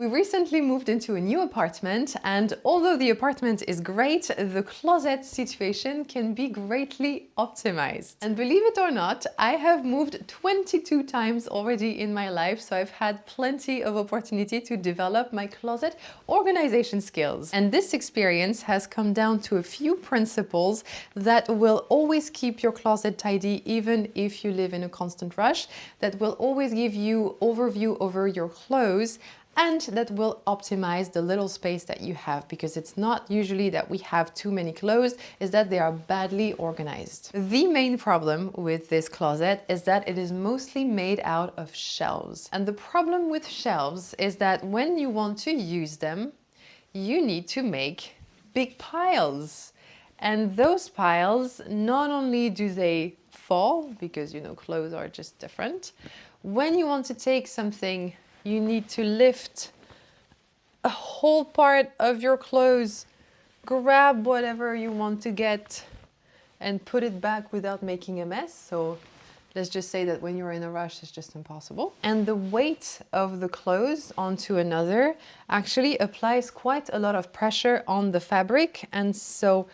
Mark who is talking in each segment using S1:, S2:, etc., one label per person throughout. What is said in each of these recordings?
S1: We recently moved into a new apartment, and although the apartment is great, the closet situation can be greatly optimized. And believe it or not, I have moved 22 times already in my life, so I've had plenty of opportunity to develop my closet organization skills. And this experience has come down to a few principles that will always keep your closet tidy even if you live in a constant rush, that will always give you overview over your clothes, and that will optimize the little space that you have, because it's not usually that we have too many clothes, is that they are badly organized. The main problem with this closet is that it is mostly made out of shelves. And the problem with shelves is that when you want to use them, you need to make big piles. And those piles, not only do they fall, because clothes are just different, when you want to take something, you need to lift a whole part of your clothes, grab whatever you want to get, and put it back without making a mess. So let's just say that when you're in a rush, it's just impossible. And the weight of the clothes onto another actually applies quite a lot of pressure on the fabric. And so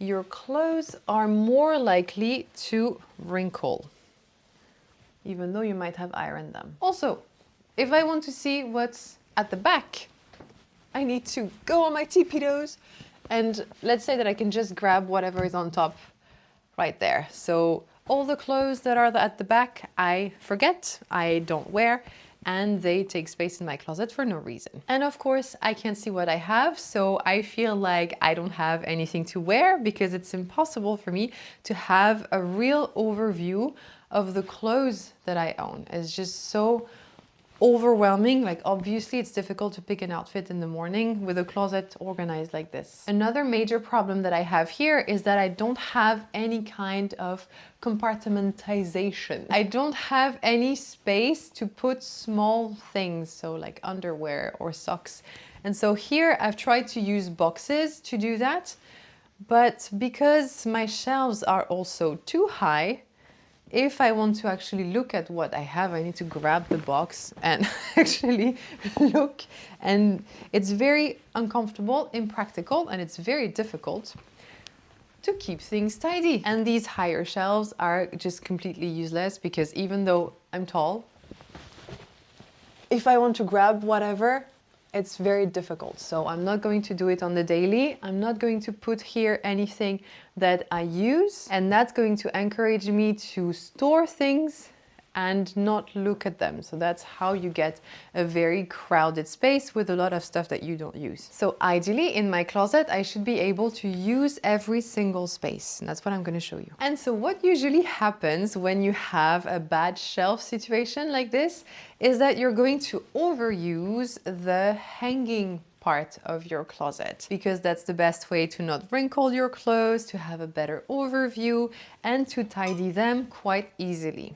S1: your clothes are more likely to wrinkle, even though you might have ironed them. Also, if I want to see what's at the back, I need to go on my tippy toes, and let's say that I can just grab whatever is on top right there. So all the clothes that are at the back, I forget, I don't wear, and they take space in my closet for no reason. And of course, I can't see what I have, so I feel like I don't have anything to wear, because it's impossible for me to have a real overview of the clothes that I own. It's just so overwhelming. Like, obviously it's difficult to pick an outfit in the morning with a closet organized like this. Another major problem that I have here is that I don't have any kind of compartmentalization. I don't have any space to put small things, so like underwear or socks. And so here I've tried to use boxes to do that, but because my shelves are also too high, if I want to actually look at what I have, I need to grab the box and actually look. And it's very uncomfortable, impractical, and it's very difficult to keep things tidy. And these higher shelves are just completely useless, because even though I'm tall, if I want to grab whatever, it's very difficult. So I'm not going to do it on the daily. I'm not going to put here anything that I use, and that's going to encourage me to store things and not look at them. So that's how you get a very crowded space with a lot of stuff that you don't use. So ideally in my closet, I should be able to use every single space. And that's what I'm going to show you. And so what usually happens when you have a bad shelf situation like this is that you're going to overuse the hanging part of your closet, because that's the best way to not wrinkle your clothes, to have a better overview, and to tidy them quite easily.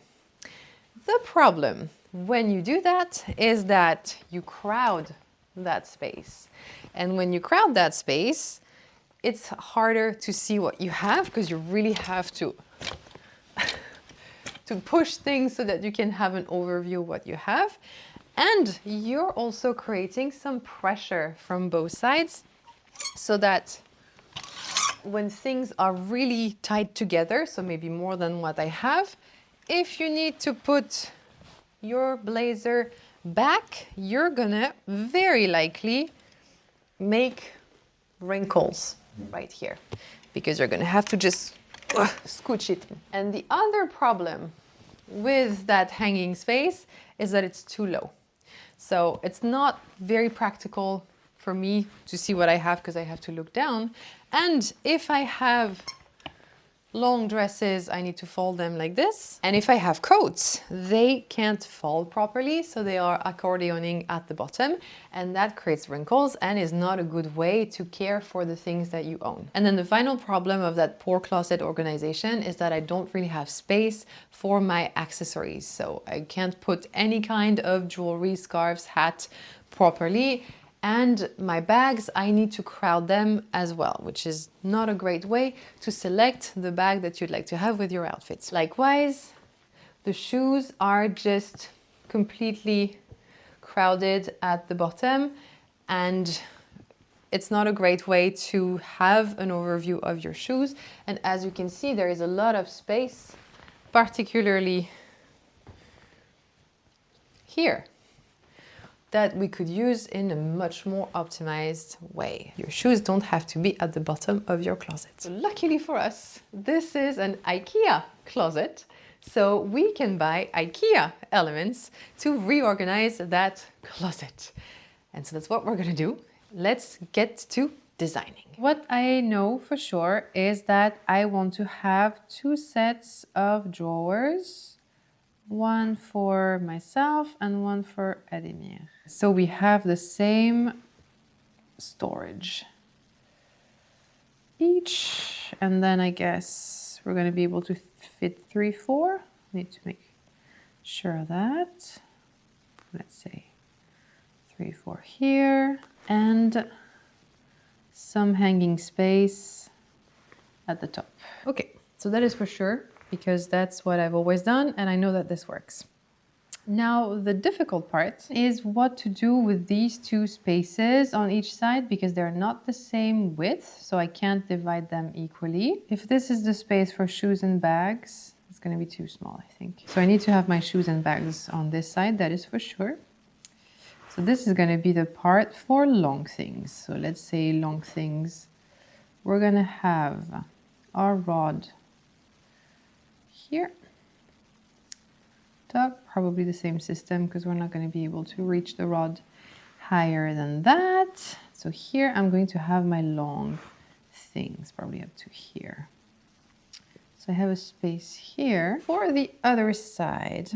S1: The problem when you do that is that you crowd that space. And when you crowd that space, it's harder to see what you have, because you really have to push things so that you can have an overview of what you have. And you're also creating some pressure from both sides, so that when things are really tied together, so maybe more than what I have, if you need to put your blazer back, you're gonna very likely make wrinkles right here, because you're gonna have to just scooch it in. And the other problem with that hanging space is that it's too low. So it's not very practical for me to see what I have, because I have to look down. And if I have long dresses, I need to fold them like this. And if I have coats, they can't fold properly, so they are accordioning at the bottom, and that creates wrinkles and is not a good way to care for the things that you own. And then the final problem of that poor closet organization is that I don't really have space for my accessories. So I can't put any kind of jewelry, scarves, hat properly. And my bags, I need to crowd them as well, which is not a great way to select the bag that you'd like to have with your outfits. Likewise, the shoes are just completely crowded at the bottom, and it's not a great way to have an overview of your shoes. And as you can see, there is a lot of space, particularly here, that we could use in a much more optimized way. Your shoes don't have to be at the bottom of your closet. So luckily for us, this is an IKEA closet, so we can buy IKEA elements to reorganize that closet. And so that's what we're gonna do. Let's get to designing. What I know for sure is that I want to have 2 sets of drawers, one for myself and one for Ademir. So we have the same storage each, and then I guess we're going to be able to fit 3, 4. Need to make sure of that. Let's say 3, 4 here, and some hanging space at the top. Okay, so that is for sure, because that's what I've always done, and I know that this works. Now, the difficult part is what to do with these 2 spaces on each side, because they're not the same width, so I can't divide them equally. If this is the space for shoes and bags, it's going to be too small, I think. So I need to have my shoes and bags on this side, that is for sure. So this is going to be the part for long things. So let's say long things. We're going to have our rod here. Top, probably the same system, because we're not going to be able to reach the rod higher than that. So here I'm going to have my long things, probably up to here. So I have a space here. For the other side,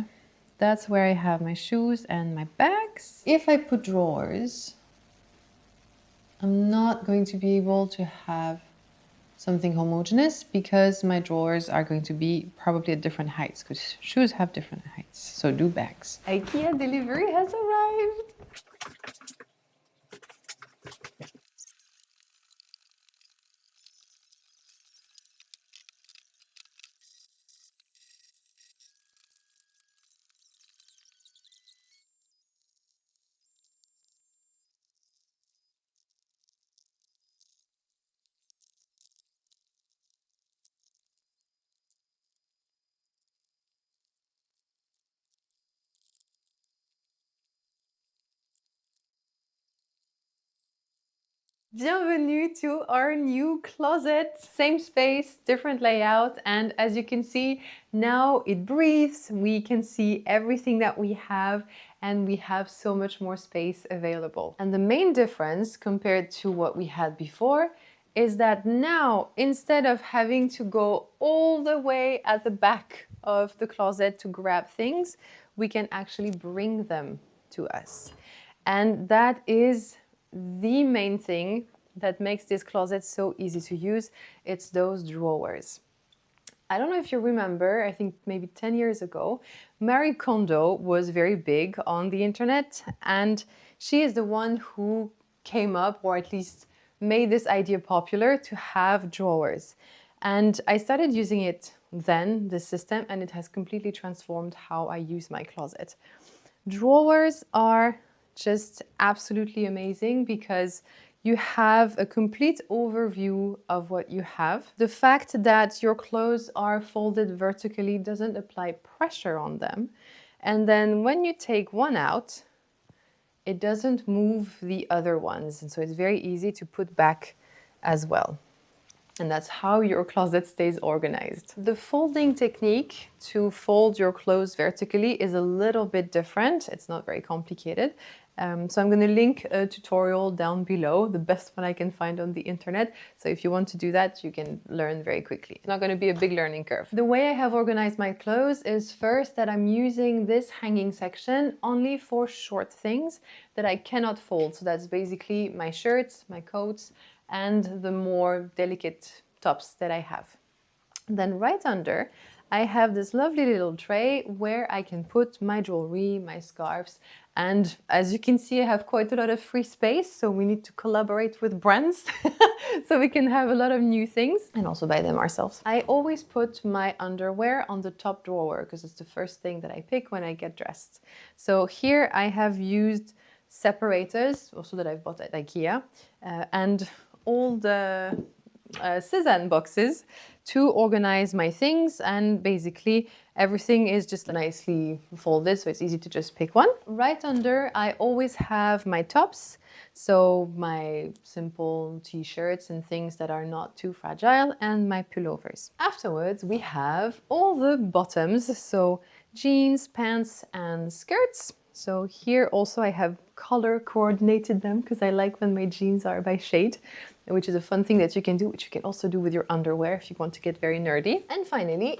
S1: that's where I have my shoes and my bags. If I put drawers, I'm not going to be able to have something homogeneous, because my drawers are going to be probably at different heights, because shoes have different heights. So do bags. IKEA delivery has arrived. Bienvenue to our new closet. Same space, different layout, and as you can see, now it breathes. We can see everything that we have, and we have so much more space available. And the main difference compared to what we had before is that now, instead of having to go all the way at the back of the closet to grab things, we can actually bring them to us. And that is the main thing that makes this closet so easy to use. It's those drawers. I don't know if you remember, I think maybe 10 years ago, Marie Kondo was very big on the internet, and she is the one who came up, or at least made this idea popular, to have drawers. And I started using it then, this system, and it has completely transformed how I use my closet. Drawers are just absolutely amazing, because you have a complete overview of what you have. The fact that your clothes are folded vertically doesn't apply pressure on them. And then when you take one out, it doesn't move the other ones. And so it's very easy to put back as well. And that's how your closet stays organized. The folding technique to fold your clothes vertically is a little bit different. It's not very complicated. So I'm going to link a tutorial down below, the best one I can find on the internet. So if you want to do that, you can learn very quickly. It's not going to be a big learning curve. The way I have organized my clothes is first that I'm using this hanging section only for short things that I cannot fold. So that's basically my shirts, my coats, and the more delicate tops that I have. Then right under, I have this lovely little tray where I can put my jewelry, my scarves, and as you can see, I have quite a lot of free space, so we need to collaborate with brands so we can have a lot of new things and also buy them ourselves. I always put my underwear on the top drawer because it's the first thing that I pick when I get dressed. So here I have used separators, also that I've bought at IKEA, and all the Cezanne boxes to organize my things, and basically everything is just nicely folded, so it's easy to just pick one. Right under, I always have my tops, so my simple t-shirts and things that are not too fragile, and my pullovers. Afterwards, we have all the bottoms, so jeans, pants, and skirts. So here also I have color coordinated them because I like when my jeans are by shade, which is a fun thing that you can do, which you can also do with your underwear if you want to get very nerdy. And finally,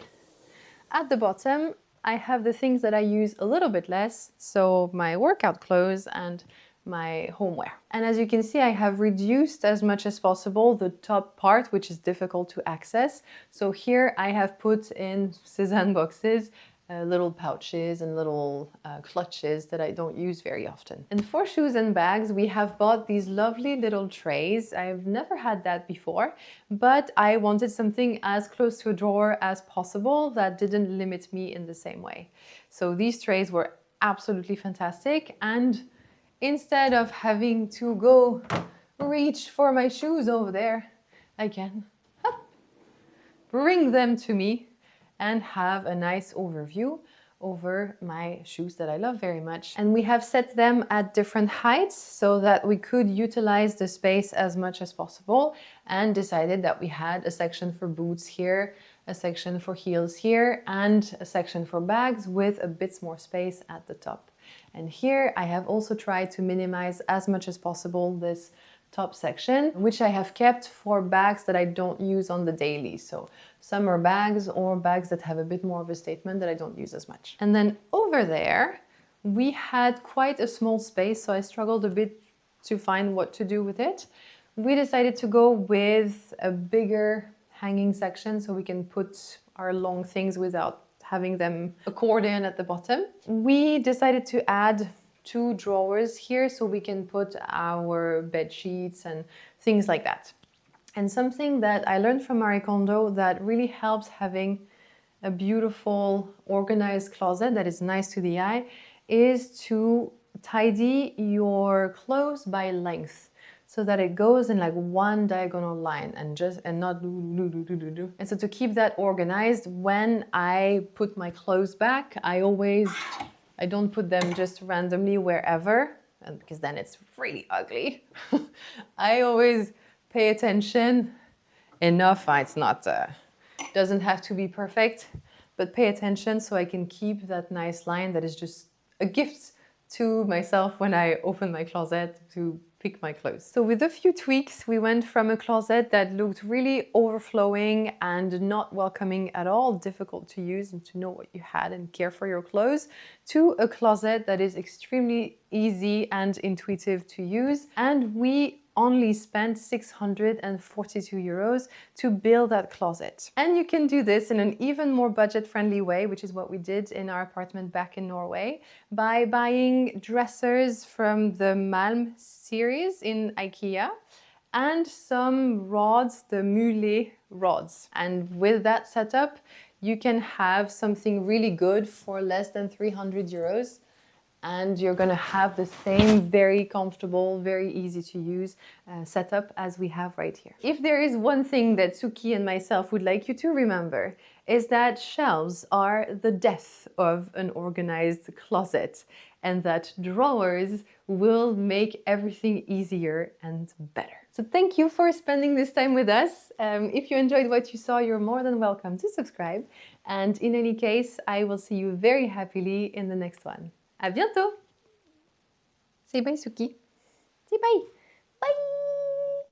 S1: at the bottom, I have the things that I use a little bit less, so my workout clothes and my homeware. And as you can see, I have reduced as much as possible the top part, which is difficult to access. So here I have put in Cezanne boxes little pouches and little clutches that I don't use very often. And for shoes and bags, we have bought these lovely little trays. I've never had that before, but I wanted something as close to a drawer as possible that didn't limit me in the same way. So these trays were absolutely fantastic, and instead of having to go reach for my shoes over there, I can bring them to me and have a nice overview over my shoes that I love very much. And we have set them at different heights so that we could utilize the space as much as possible, and decided that we had a section for boots here, a section for heels here, and a section for bags with a bit more space at the top. And here I have also tried to minimize as much as possible this top section, which I have kept for bags that I don't use on the daily. So summer bags or bags that have a bit more of a statement that I don't use as much. And then over there, we had quite a small space, so I struggled a bit to find what to do with it. We decided to go with a bigger hanging section so we can put our long things without having them accordion at the bottom. We decided to add 2 drawers here so we can put our bed sheets and things like that. And something that I learned from Marie Kondo that really helps having a beautiful organized closet that is nice to the eye is to tidy your clothes by length, so that it goes in like one diagonal line and not do. And so to keep that organized, when I put my clothes back, I don't put them just randomly wherever, and because then it's really ugly. I always pay attention enough. It's not, doesn't have to be perfect, but pay attention so I can keep that nice line that is just a gift to myself when I open my closet to pick my clothes. So with a few tweaks, we went from a closet that looked really overflowing and not welcoming at all, difficult to use and to know what you had and care for your clothes, to a closet that is extremely easy and intuitive to use. And we only spent 642 euros to build that closet. And you can do this in an even more budget-friendly way, which is what we did in our apartment back in Norway, by buying dressers from the Malm series in IKEA and some rods, the Mule rods. And with that setup, you can have something really good for less than 300 euros. And you're gonna have the same very comfortable, very easy to use setup as we have right here. If there is one thing that Suki and myself would like you to remember, is that shelves are the death of an organized closet, and that drawers will make everything easier and better. So thank you for spending this time with us. If you enjoyed what you saw, you're more than welcome to subscribe. And in any case, I will see you very happily in the next one. À bientôt! Say bye, Suki. Say bye. Bye!